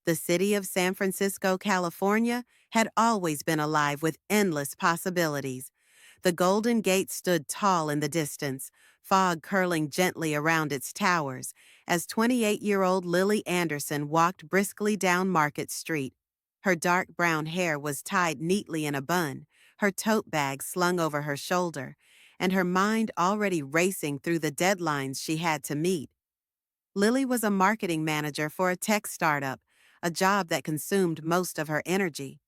The city of San Francisco, California, had always been alive with endless possibilities. The Golden Gate stood tall in the distance, fog curling gently around its towers, as 28-year-old Lily Anderson walked briskly down Market Street. Her dark brown hair was tied neatly in a bun, her tote bag slung over her shoulder, and her mind already racing through the deadlines she had to meet. Lily was a marketing manager for a tech startup, a job that consumed most of her energy.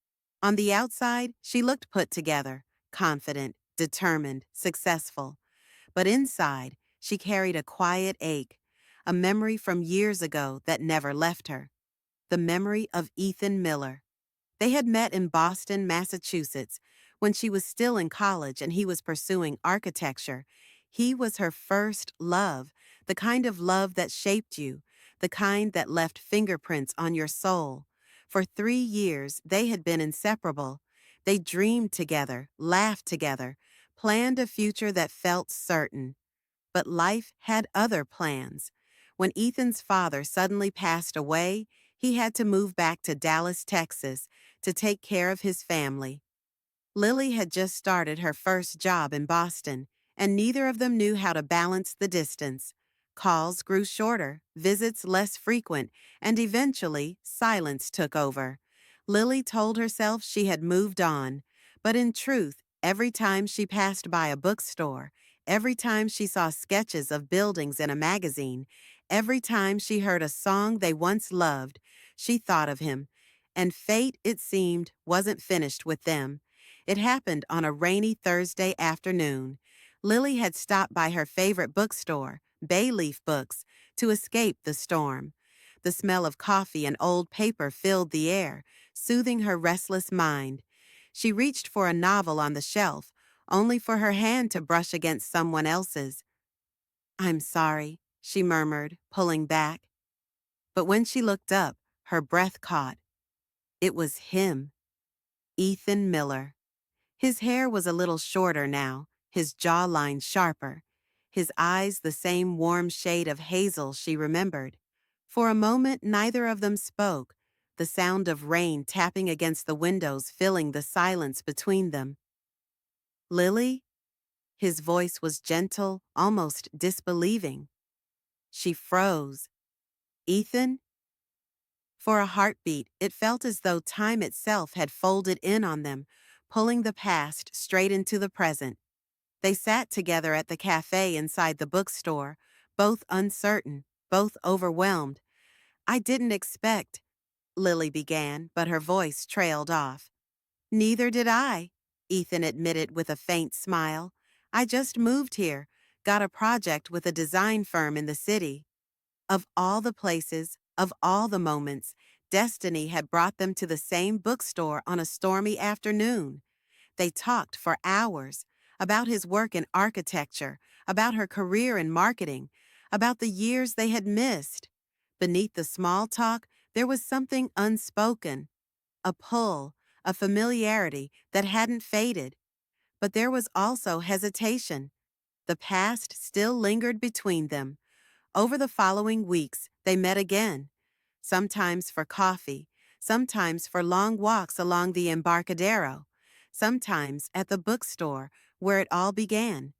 On the outside, she looked put together, confident, determined, successful. But inside, she carried a quiet ache, a memory from years ago that never left her. The memory of Ethan Miller. They had met in Boston, Massachusetts, when she was still in college and he was pursuing architecture. He was her first love, the kind of love that shaped you, the kind that left fingerprints on your soul. For 3 years, they had been inseparable. They dreamed together, laughed together, planned a future that felt certain. But life had other plans. When Ethan's father suddenly passed away, he had to move back to Dallas, Texas, to take care of his family. Lily had just started her first job in Boston, and neither of them knew how to balance the distance. Calls grew shorter, visits less frequent, and eventually, silence took over. Lily told herself she had moved on, but in truth, every time she passed by a bookstore, every time she saw sketches of buildings in a magazine, every time she heard a song they once loved, she thought of him. And fate, it seemed, wasn't finished with them. It happened on a rainy Thursday afternoon. Lily had stopped by her favorite bookstore, Bayleaf Books, to escape the storm. The smell of coffee and old paper filled the air, soothing her restless mind. She reached for a novel on the shelf, only for her hand to brush against someone else's. "I'm sorry," she murmured, pulling back. But when she looked up, her breath caught. It was him, Ethan Miller. His hair was a little shorter now, his jawline sharper, his eyes the same warm shade of hazel she remembered. For a moment, neither of them spoke, the sound of rain tapping against the windows filling the silence between them. "Lily?" His voice was gentle, almost disbelieving. She froze. "Ethan?" For a heartbeat, it felt as though time itself had folded in on them, pulling the past straight into the present. They sat together at the cafe inside the bookstore, both uncertain, both overwhelmed. "I didn't expect," Lily began, but her voice trailed off. "Neither did I," Ethan admitted with a faint smile. "I just moved here, got a project with a design firm in the city." Of all the places, of all the moments, destiny had brought them to the same bookstore on a stormy afternoon. They talked for hours about his work in architecture, about her career in marketing, about the years they had missed. Beneath the small talk, there was something unspoken, a pull, a familiarity that hadn't faded. But there was also hesitation. The past still lingered between them. Over the following weeks, they met again, sometimes for coffee, sometimes for long walks along the Embarcadero, sometimes at the bookstore where it all began.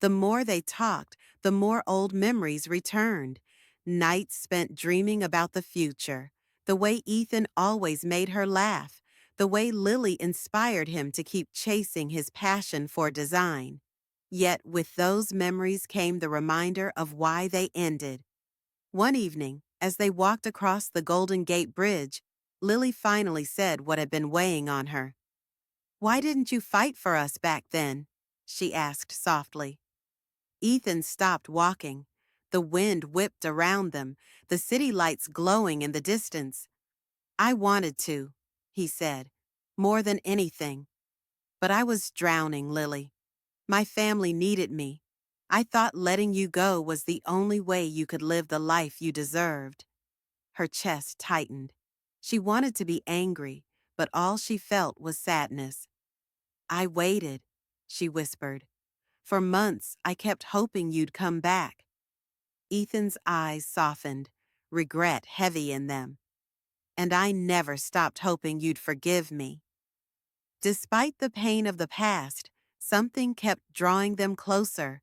The more they talked, the more old memories returned. Nights spent dreaming about the future, the way Ethan always made her laugh, the way Lily inspired him to keep chasing his passion for design. Yet with those memories came the reminder of why they ended. One evening, as they walked across the Golden Gate Bridge, Lily finally said what had been weighing on her. "Why didn't you fight for us back then?" she asked softly. Ethan stopped walking. The wind whipped around them, the city lights glowing in the distance. "I wanted to," he said, "more than anything. But I was drowning, Lily. My family needed me. I thought letting you go was the only way you could live the life you deserved." Her chest tightened. She wanted to be angry, but all she felt was sadness. "I waited," she whispered. "For months, I kept hoping you'd come back." Ethan's eyes softened, regret heavy in them. and I never stopped hoping you'd forgive me." Despite the pain of the past, something kept drawing them closer.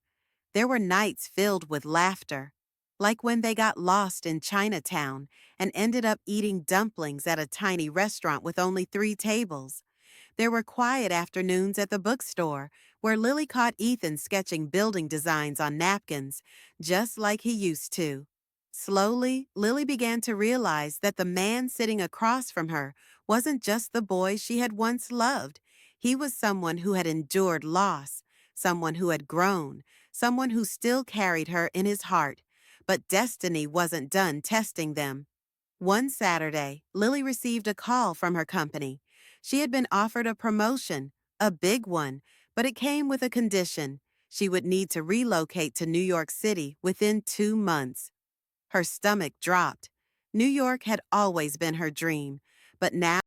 There were nights filled with laughter, like when they got lost in Chinatown and ended up eating dumplings at a tiny restaurant with only 3 tables. There were quiet afternoons at the bookstore where Lily caught Ethan sketching building designs on napkins, just like he used to. Slowly, Lily began to realize that the man sitting across from her wasn't just the boy she had once loved. He was someone who had endured loss, someone who had grown, someone who still carried her in his heart. But destiny wasn't done testing them. One Saturday, Lily received a call from her company. She had been offered a promotion, a big one, but it came with a condition. She would need to relocate to New York City within 2 months. Her stomach dropped. New York had always been her dream, but now